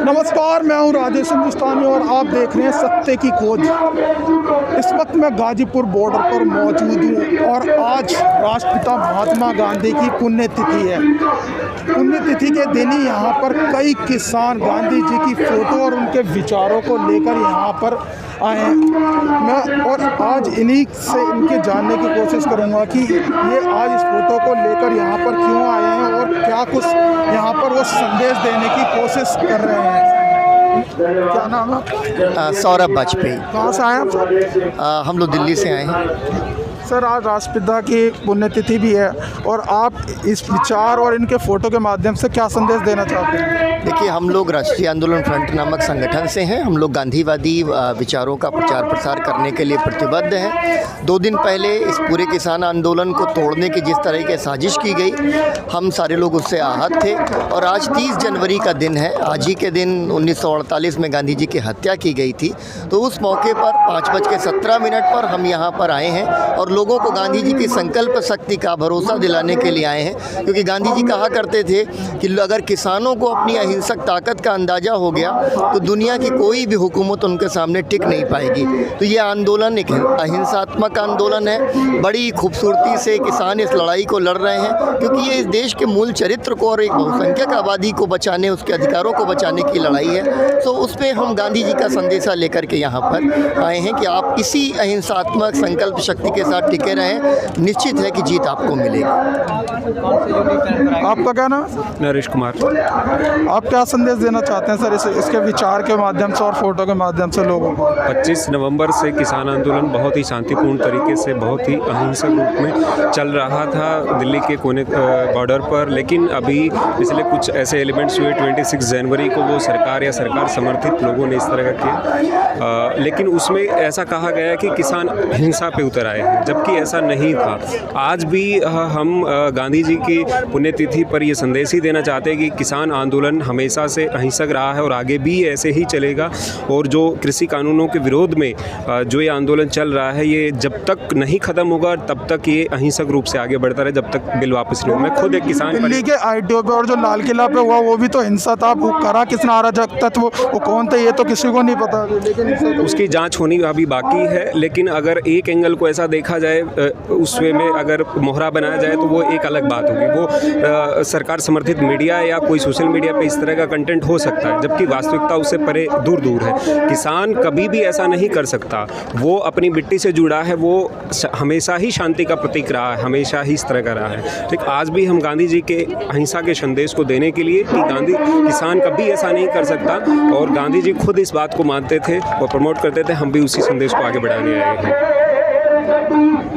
नमस्कार, मैं हूं राजेश हिंदुस्तानी और आप देख रहे हैं सत्य की खोज। इस वक्त मैं गाजीपुर बॉर्डर पर मौजूद हूं और आज राष्ट्रपिता महात्मा गांधी की पुण्यतिथि है। पुण्यतिथि के दिन ही यहाँ पर कई किसान गांधी जी की फ़ोटो और उनके विचारों को लेकर यहाँ पर आए हैं। मैं और आज इन्हीं से इनके जानने की कोशिश करूँगा कि ये आज इस फ़ोटो को लेकर यहाँ पर क्यों आए हैं और क्या कुछ यहाँ पर वो संदेश देने की कोशिश कर रहे हैं। क्या नाम है? सौरभ वाजपेयी। कहाँ से आए आप? हम लोग दिल्ली से आए हैं। सर, आज राष्ट्रपिता की पुण्यतिथि भी है और आप इस विचार और इनके फ़ोटो के माध्यम से क्या संदेश देना चाहते हैं? देखिए, हम लोग राष्ट्रीय आंदोलन फ्रंट नामक संगठन से हैं। हम लोग गांधीवादी विचारों का प्रचार प्रसार करने के लिए प्रतिबद्ध हैं। 2 दिन पहले इस पूरे किसान आंदोलन को तोड़ने की जिस तरह की साजिश की गई, हम सारे लोग उससे आहत थे। और आज 30 जनवरी का दिन है। आज ही के दिन 1948 में गांधी जी की हत्या की गई थी। तो उस मौके पर 5:17 पर हम यहाँ पर आए हैं और लोगों को गांधी जी की संकल्प शक्ति का भरोसा दिलाने के लिए आए हैं। क्योंकि गांधी जी कहा करते थे कि अगर किसानों को अपनी अहिंसक ताकत का अंदाज़ा हो गया तो दुनिया की कोई भी हुकूमत उनके सामने टिक नहीं पाएगी। तो ये आंदोलन एक अहिंसात्मक आंदोलन है। बड़ी खूबसूरती से किसान इस लड़ाई को लड़ रहे हैं, क्योंकि ये इस देश के मूल चरित्र को और एक बहुसंख्यक आबादी को बचाने, उसके अधिकारों को बचाने की लड़ाई है। तो उस पर हम गांधी जी का संदेशा लेकर के यहाँ पर आए हैं कि आप इसी अहिंसात्मक संकल्प शक्ति के साथ टिके रहें। निश्चित है कि जीत आपको मिलेगी। आपका क्या नाम? नरेश कुमार। आप क्या संदेश देना चाहते हैं सर इसके विचार के माध्यम से और फोटो के माध्यम से लोगों को? 25 नवंबर से किसान आंदोलन बहुत ही शांतिपूर्ण तरीके से, बहुत ही अहिंसक रूप में चल रहा था दिल्ली के कोने बॉर्डर पर। लेकिन अभी पिछले कुछ ऐसे एलिमेंट्स हुए 26 जनवरी को, वो सरकार या सरकार समर्थित लोगों ने इस तरह का किया। लेकिन उसमें ऐसा कहा गया कि किसान हिंसा पे उतर आए हैं, जबकि ऐसा नहीं था। आज भी हम गांधी जी की पुण्यतिथि पर ये संदेश ही देना चाहते हैं कि किसान आंदोलन हमेशा से अहिंसक रहा है और आगे भी ऐसे ही चलेगा। और जो कृषि कानूनों के विरोध में जो ये आंदोलन चल रहा है, ये जब तक नहीं ख़त्म होगा तब तक ये अहिंसक रूप से आगे बढ़ता रहे, जब तक बिल वापस नहीं हो। मैं खुद एक किसान। दिल्ली के आईटीओ पे और जो लाल किला पे हुआ वो भी तो हिंसा था। वो करा किसने अराजक तत्व, वो कौन थे ये तो किसी को नहीं पता, लेकिन उसकी जाँच होनी अभी बाकी है। लेकिन अगर एक एंगल को ऐसा देखा जाए, उस वे में अगर मोहरा बनाया जाए तो वो एक अलग बात होगी। वो सरकार समर्थित मीडिया या कोई सोशल मीडिया पे इस तरह का कंटेंट हो सकता है, जबकि वास्तविकता उससे परे दूर दूर है। किसान कभी भी ऐसा नहीं कर सकता। वो अपनी मिट्टी से जुड़ा है, वो हमेशा ही शांति का प्रतीक रहा है, हमेशा ही इस तरह का रहा है। ठीक आज भी हम गांधी जी के अहिंसा के संदेश को देने के लिए कि किसान कभी ऐसा नहीं कर सकता, और गांधी जी खुद इस बात को मानते थे और प्रमोट करते थे। हम भी उसी संदेश को आगे बढ़ाने आए हैं।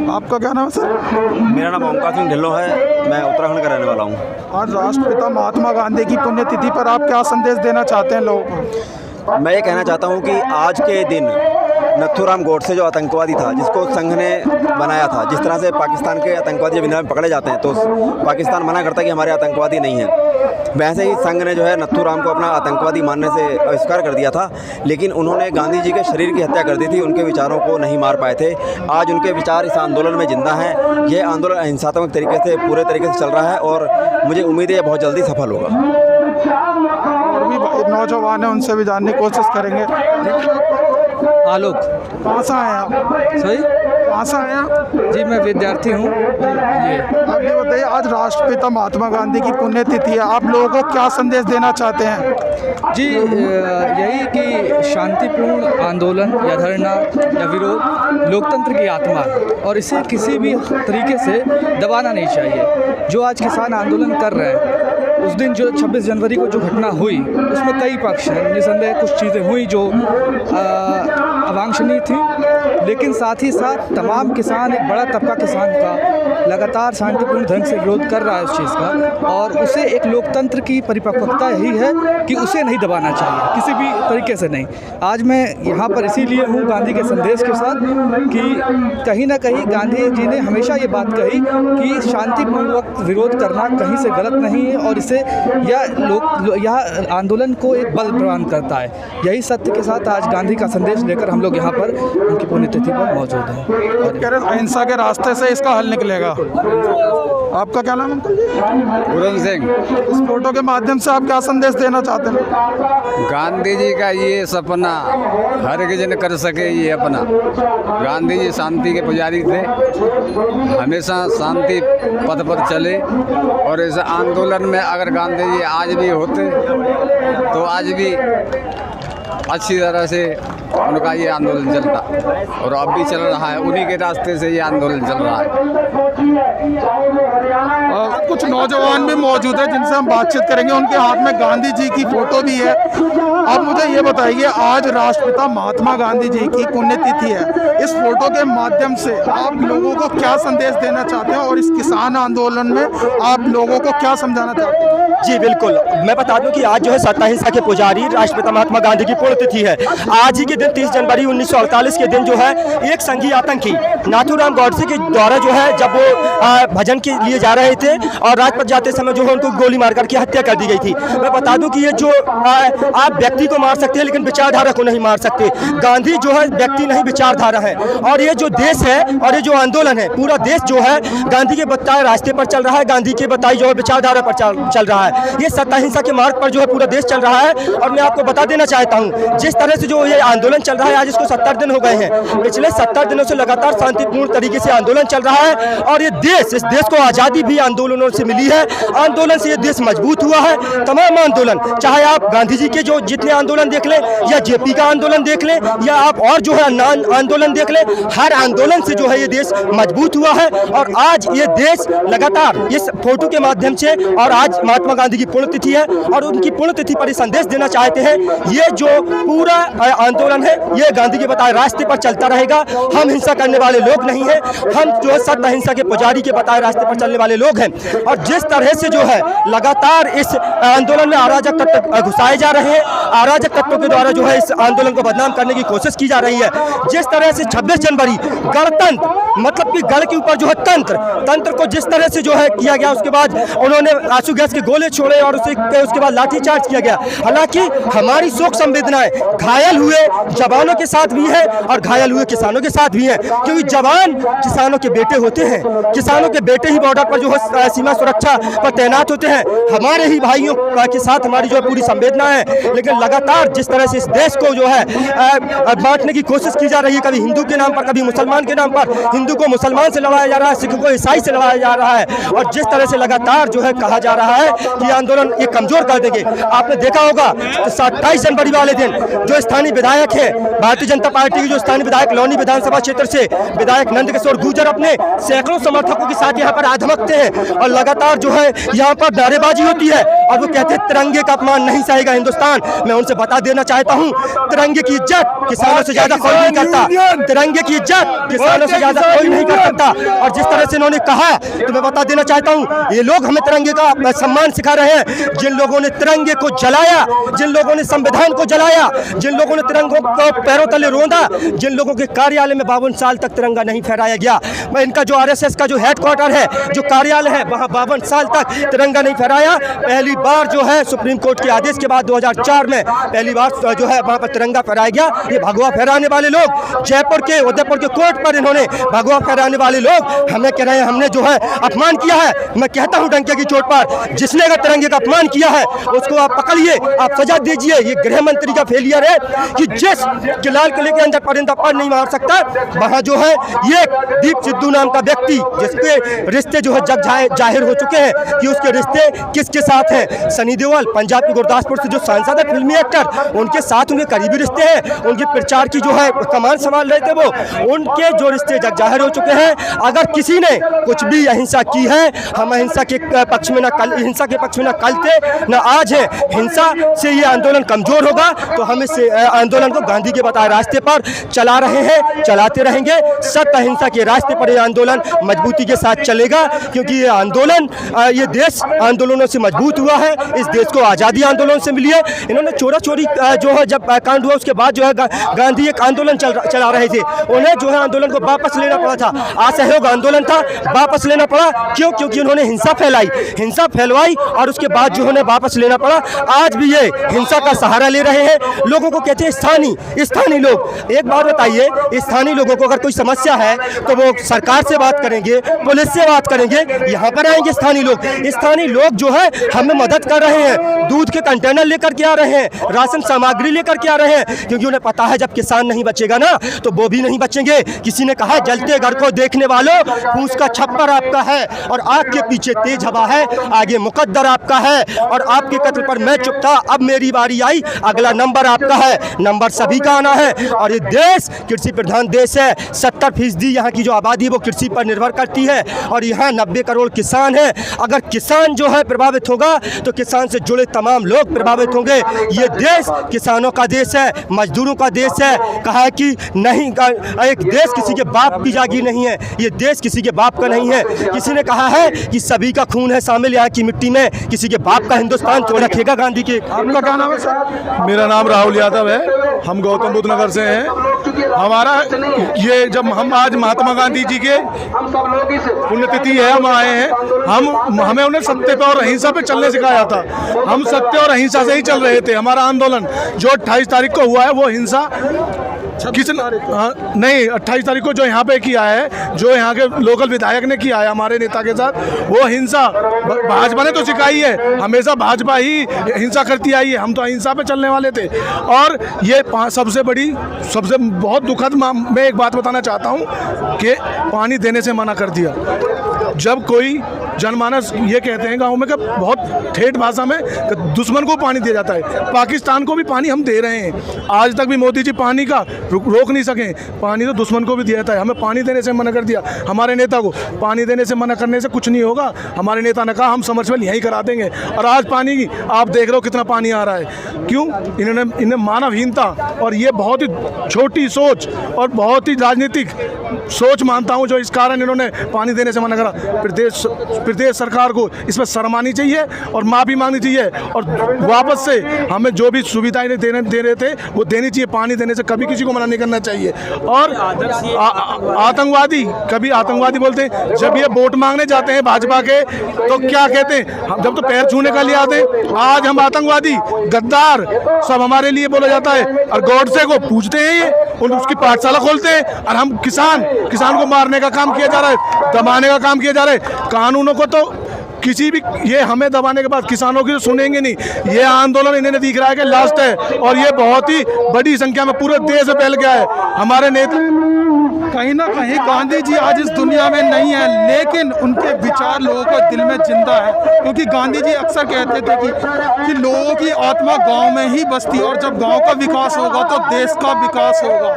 आपका क्या नाम है सर? मेरा नाम ओमकार सिंह ढिल्लो है। मैं उत्तराखंड का रहने वाला हूँ। आज राष्ट्रपिता महात्मा गांधी की पुण्यतिथि पर आप क्या संदेश देना चाहते हैं लोगों को? मैं ये कहना चाहता हूँ कि आज के दिन नथुराम गोडसे जो आतंकवादी था, जिसको संघ ने बनाया था, जिस तरह से पाकिस्तान के आतंकवादी जब इंडिया में पकड़े जाते हैं तो पाकिस्तान मना करता है कि हमारे आतंकवादी नहीं हैं, वैसे ही संघ ने जो है नथुराम को अपना आतंकवादी मानने से अविष्कार कर दिया था। लेकिन उन्होंने गांधी जी के शरीर की हत्या कर दी थी, उनके विचारों को नहीं मार पाए थे। आज उनके विचार इस आंदोलन में जिंदा हैं। यह आंदोलन अहिंसात्मक तरीके से, पूरे तरीके से चल रहा है और मुझे उम्मीद है ये बहुत जल्दी सफल होगा। और भी नौजवान हैं, उनसे भी जानने की कोशिश करेंगे। आलोक। कहाँ से आए आप? सही, कहाँ से आए आप? जी मैं विद्यार्थी हूँ। आप ये बताइए, आज राष्ट्रपिता महात्मा गांधी की पुण्यतिथि है, आप लोगों को क्या संदेश देना चाहते हैं? जी यही कि शांतिपूर्ण आंदोलन या धरना या विरोध लोकतंत्र की आत्मा है और इसे किसी भी तरीके से दबाना नहीं चाहिए। जो आज किसान आंदोलन कर रहे हैं, उस दिन जो 26 जनवरी को जो घटना हुई उसमें कई पक्ष हैं। निसंदेह कुछ चीज़ें हुई जो अवांछनीय थी, लेकिन साथ ही साथ तमाम किसान, एक बड़ा तबका किसान का लगातार शांतिपूर्ण ढंग से विरोध कर रहा है उस चीज़ का, और उसे एक लोकतंत्र की परिपक्वता यही है कि उसे नहीं दबाना चाहिए किसी भी तरीके से नहीं। आज मैं यहाँ पर इसीलिए हूँ गांधी के संदेश के साथ कि कहीं ना कहीं गांधी जी ने हमेशा ये बात कही कि शांतिपूर्वक विरोध करना कहीं से गलत नहीं है और इसे से यह आंदोलन को एक बल प्रदान करता है। यही सत्य के साथ आज गांधी का संदेश लेकर हम लोग यहाँ पर उनकी पुण्यतिथि पर मौजूद हैं। और कह रहे अहिंसा के रास्ते से इसका हल निकलेगा। आपका क्या नाम है? पूरन सिंह। इस फोटो के माध्यम से आप क्या संदेश देना चाहते हैं? गांधी जी का ये सपना हर एक जन कर सके, ये अपना। गांधी जी शांति के पुजारी थे, हमेशा शांति पथ पर चले। और इस आंदोलन में अगर गांधी जी आज भी होते तो आज भी अच्छी तरह से उनका ये आंदोलन चलता, और अब भी चल रहा है। उन्हीं के रास्ते से ये आंदोलन चल रहा है। कुछ नौजवान भी मौजूद है जिनसे हम बातचीत करेंगे। उनके हाथ में गांधी जी की फोटो भी है। आप मुझे ये बताइए, आज राष्ट्रपिता महात्मा गांधी जी की पुण्यतिथि है। इस फोटो के माध्यम से आप लोगों को क्या संदेश देना चाहते हैं और इस किसान आंदोलन में आप लोगों को क्या समझाना चाहते हैं? जी बिल्कुल, मैं बता दूं कि आज जो है सत्य अहिंसा के पुजारी राष्ट्रपिता महात्मा गांधी की पुण्यतिथि है। आज ही के दिन 30 जनवरी 1948 के दिन जो है एक संघीय आतंकी नाथूराम गॉडसे के द्वारा जो है जब वो भजन के लिए जा रहे थे और राजपथ जाते समय जो है उनको गोली मार करके हत्या कर दी गई थी। मैं बता दूं कि ये जो आप व्यक्ति को मार सकते हैं लेकिन विचारधारा को नहीं मार सकते। गांधी जो है व्यक्ति नहीं विचारधारा है। और ये जो देश है और ये जो आंदोलन है, पूरा देश जो है गांधी के बताए रास्ते पर चल रहा है, गांधी के बताई जो है विचारधारा पर चल रहा है। ये सत्य अहिंसा के मार्ग पर जो है पूरा देश चल रहा है। और मैं आपको बता देना चाहता हूँ, जिस तरह से जो ये आंदोलन चल रहा है, आज इसको 70 दिन हो गए हैं। पिछले 70 दिनों से लगातार शांतिपूर्ण तरीके से आंदोलन चल रहा है। और ये देश, इस देश को आज़ादी भी आंदोलनों से मिली है। आंदोलन से ये देश मजबूत हुआ है। तमाम आंदोलन, चाहे आप गांधी जी के जो जितने आंदोलन देख लें, या जेपी का आंदोलन देख लें, या आप और जो है आंदोलन देख लें, हर आंदोलन से जो है ये देश मजबूत हुआ है। और आज ये देश लगातार इस फोटो के माध्यम से, और आज महात्मा गांधी की पुण्यतिथि है और उनकी पुण्यतिथि पर संदेश देना चाहते हैं, ये जो पूरा आंदोलन है ये गांधी के बताए रास्ते पर चलता रहेगा। हम हिंसा करने वाले लोग नहीं हैं, हम जो है सत्य अहिंसा के पुजारी के बताए रास्ते पर चलने वाले लोग हैं। और जिस तरह से जो है लगातार इस आंदोलन में अराजक तत्व घुसाए जा रहे हैं, अराजक तत्वों के द्वारा जो है इस आंदोलन को बदनाम करने की कोशिश की जा रही है। जिस तरह से 26 जनवरी गणतंत्र, मतलब कि गढ़ के ऊपर जो है तंत्र को जिस तरह से जो है किया गया, उसके बाद उन्होंने आंसू गैस के गोले छोड़े और उसके बाद लाठीचार्ज किया गया। हालांकि हमारी शोक संवेदनाएं घायल हुए जवानों के साथ भी है और घायल हुए किसानों के साथ भी है, क्योंकि जवान किसानों के बेटे होते हैं। किसानों के बेटे ही बॉर्डर पर जो है सीमा सुरक्षा पर तैनात होते हैं। हमारे ही भाइयों के साथ हमारी जो है पूरी संवेदना है। लेकिन लगातार जिस तरह से इस देश को जो है बांटने की कोशिश की जा रही है, कभी हिंदू के नाम पर, कभी मुसलमान के नाम पर, हिंदू को मुसलमान से लड़ाया जा रहा है, सिख को ईसाई से लड़ाया जा रहा है। और जिस तरह से लगातार जो है कहा जा रहा है कि आंदोलन ये कमजोर कर देंगे। आपने देखा होगा 27 जनवरी वाले दिन जो स्थानीय विधायक है भारतीय जनता पार्टी के, जो स्थानीय विधायक लौनी विधानसभा क्षेत्र से विधायक नंदकिशोर गुर्जर अपने सैकड़ों समर्थकों के साथ यहाँ पर आधमकते हैं और लगातार जो है यहाँ पर नारेबाजी होती है और वो कहते हैं तिरंगे का अपमान नहीं सहेगा हिंदुस्तान। मैं उनसे बता देना चाहता हूँ, तिरंगे की इज्जत किसानों से ज्यादा कोई नहीं करता। तिरंगे की इज्जत किसानों से ज्यादा कोई नहीं कर सकता। और जिस तरह से इन्होंने कहा, तो मैं बता देना चाहता हूँ, ये लोग हमें तिरंगे का सम्मान सिखा रहे हैं। जिन लोगों ने तिरंगे को जलाया, जिन लोगों ने संविधान को जलाया, जिन लोगों ने तिरंगों को पैरों तले रोंदा, जिन लोगों के कार्यालय में 52 साल तक तिरंगा नहीं फहराया गया, इनका जो आरएसएस का जो हेडक्वार्टर है, जो कार्यालय है, वहाँ 52 साल तक तिरंगा नहीं फहराया। पहली बार जो है सुप्रीम कोर्ट के आदेश के बाद 2004 में पहली बार जो है वहाँ पर तिरंगा फहराया गया। ये भगवा फहराने वाले लोग, जयपुर के उदयपुर के कोर्ट पर इन्होंने भगवा फहराने वाले लोग हमें कह रहे हैं हमने जो है अपमान किया है। मैं कहता हूँ डंके की चोट पर, जिसने अगर तिरंगे का अपमान किया है उसको आप पकड़िए, आप सजा दीजिए। ये गृह मंत्री का फेलियर है कि जिस लाल किले के अंदर परिंदा पर नहीं मार सकता, वहाँ जो है ये दीप सिद्धू नाम का व्यक्ति, जिसके रिश्ते जो है जग जाहिर हो चुके हैं कि उसके रिश्ते किसके साथ हैं। सनी देओल पंजाब के गुरदासपुर से जो सांसद है, फिल्मी एक्टर, उनके साथ उनके करीबी रिश्ते हैं। उनके प्रचार की जो है कमान संभाल रहे थे वो, उनके जो रिश्ते जग जाहिर हो चुके हैं। अगर किसी ने कुछ भी अहिंसा की है, हम अहिंसा के पक्ष में हिंसा के पक्ष में न कल थे न आज है। हिंसा से ये आंदोलन कमजोर होगा, तो हम इस आंदोलन को गांधी के बताए रास्ते पर चला रहे हैं, चलाते रहेंगे। सत्य अहिंसा के रास्ते पर ये आंदोलन मजबूती के साथ चलेगा, क्योंकि ये आंदोलन, ये देश आंदोलनों से मजबूत हुआ है, इस देश को आज़ादी आंदोलन से मिली है। इन्होंने चोरा चोरी जो है जब कांड हुआ उसके बाद जो है गांधी एक आंदोलन चला रहे थे, उन्हें जो है आंदोलन को वापस लेना पड़ा था। असहयोग आंदोलन था, वापस लेना पड़ा। क्यों? क्योंकि उन्होंने हिंसा फैलवाई और उसके बाद जो उन्हें वापस लेना पड़ा। आज भी ये हिंसा का सहारा ले रहे हैं। लोगों को कहते हैं स्थानीय लोग। एक बात बताइए, स्थानीय लोगों को अगर कोई समस्या है तो वो सरकार से बात करेंगे, पुलिस से बात करेंगे, यहाँ पर आएंगे स्थानीय लोग जो है हमें मदद कर रहे हैं। दूध के कंटेनर लेकर के आ रहे हैं, राशन सामग्री लेकर के आ रहे हैं, क्योंकि उन्हें पता है जब किसान नहीं बचेगा ना तो वो भी नहीं बचेंगे। किसी ने कहा जलते घर को देखने वालों, फूस का छप्पर आपका है और आग के पीछे तेज हवा है, आगे मुकद्दर आपका है और आपके कत्ल पर मैं चुप था, अब मेरी बारी आई, अगला नंबर आपका है। नंबर सभी का आना है। और ये देश कृषि प्रधान देश है। 70% यहाँ की जो आबादी है वो कृषि पर निर्भर करती है और यहाँ 90 करोड़ किसान हैं। अगर किसान जो है प्रभावित होगा तो किसान से जुड़े तमाम लोग प्रभावित होंगे। ये देश किसानों का देश है, मजदूरों का देश है। कहा है कि नहीं, एक देश किसी के बाप की जागीर नहीं है, ये देश किसी के बाप का नहीं है। किसी ने कहा है कि सभी का खून है शामिल यहाँ की मिट्टी में, किसी के बाप का हिंदुस्तान तो रखेगा गांधी के। आपका क्या नाम है सर? मेरा नाम राहुल यादव है, हम गौतम बुद्ध नगर से हैं। हमारा ये जब हम आज महात्मा गांधी जी के पुण्यतिथि है, हम आए हैं। हमें उन्हें सत्य पे और अहिंसा पे चलने सिखाया था। हम सत्य और अहिंसा से ही चल रहे थे। हमारा आंदोलन जो 28 तारीख को हुआ है वो हिंसा नहीं, 28 तारीख को जो यहाँ पे किया है, जो यहाँ के लोकल विधायक ने किया है हमारे नेता के साथ, वो हिंसा भाजपा ने तो सिखाई है। हमेशा भाजपा ही हिंसा करती आई है, हम तो अहिंसा पे चलने वाले थे। और ये सबसे बहुत दुखद मैं एक बात बताना चाहता हूँ कि पानी देने से मना कर दिया। जब कोई जनमानस ये कहते हैं गाँव में कि बहुत ठेठ भाषा में दुश्मन को पानी दिया जाता है, पाकिस्तान को भी पानी हम दे रहे हैं। आज तक भी मोदी जी पानी का रोक नहीं सके। पानी तो दुश्मन को भी दिया जाता है, हमें पानी देने से मना कर दिया। हमारे नेता को पानी देने से मना करने से कुछ नहीं होगा। हमारे नेता ने कहा हम समरसेबल यहीं करा देंगे और आज पानी की आप देख रहे हो कितना पानी आ रहा है। क्यों? इन्हें मानवहीनता और ये बहुत ही छोटी सोच और बहुत ही राजनीतिक सोच मानता हूँ जो इस कारण इन्होंने पानी देने से मना करा। प्रदेश सरकार को इस पर शर्म आनी चाहिए और माफ़ी मांगनी चाहिए और वापस से हमें जो भी सुविधाएं दे रहे थे वो देनी चाहिए। पानी देने से कभी किसी को मना नहीं करना चाहिए। और आतंकवादी, कभी आतंकवादी बोलते हैं, जब ये वोट मांगने जाते हैं भाजपा के तो क्या कहते हैं, जब तो पैर छूने का लिए आते हैं। आज हम आतंकवादी, गद्दार सब हमारे लिए बोला जाता है और गॉडसे को पूछते हैं ये, उसकी पाठशाला खोलते हैं और हम किसान को मारने का काम किया जा रहा है, दबाने का काम किया जा रहा है। कानूनों को तो किसी भी, ये हमें दबाने के बाद किसानों की तो सुनेंगे नहीं। ये आंदोलन इन्हें दिख रहा है कि लास्ट है और ये बहुत ही बड़ी संख्या में पूरे देश में फैल गया है। हमारे नेता कहीं ना कहीं गांधी जी आज इस दुनिया में नहीं है, लेकिन उनके विचार लोगों के दिल में जिंदा है। क्योंकि गांधी जी अक्सर कहते थे कि लोगों की आत्मा गांव में ही बसती है और जब गांव का विकास होगा तो देश का विकास होगा।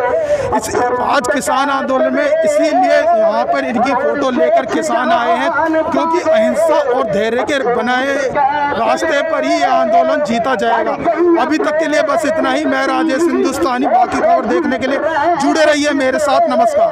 आज किसान आंदोलन में इसीलिए यहाँ पर इनकी फोटो लेकर किसान आए हैं, क्योंकि अहिंसा और धैर्य के बनाए रास्ते पर ही यह आंदोलन जीता जाएगा। अभी तक के लिए बस इतना ही। मैं राजेश हिंदुस्तानी, बाकी खबर देखने के लिए जुड़े रहिए मेरे साथ। नमस्कार।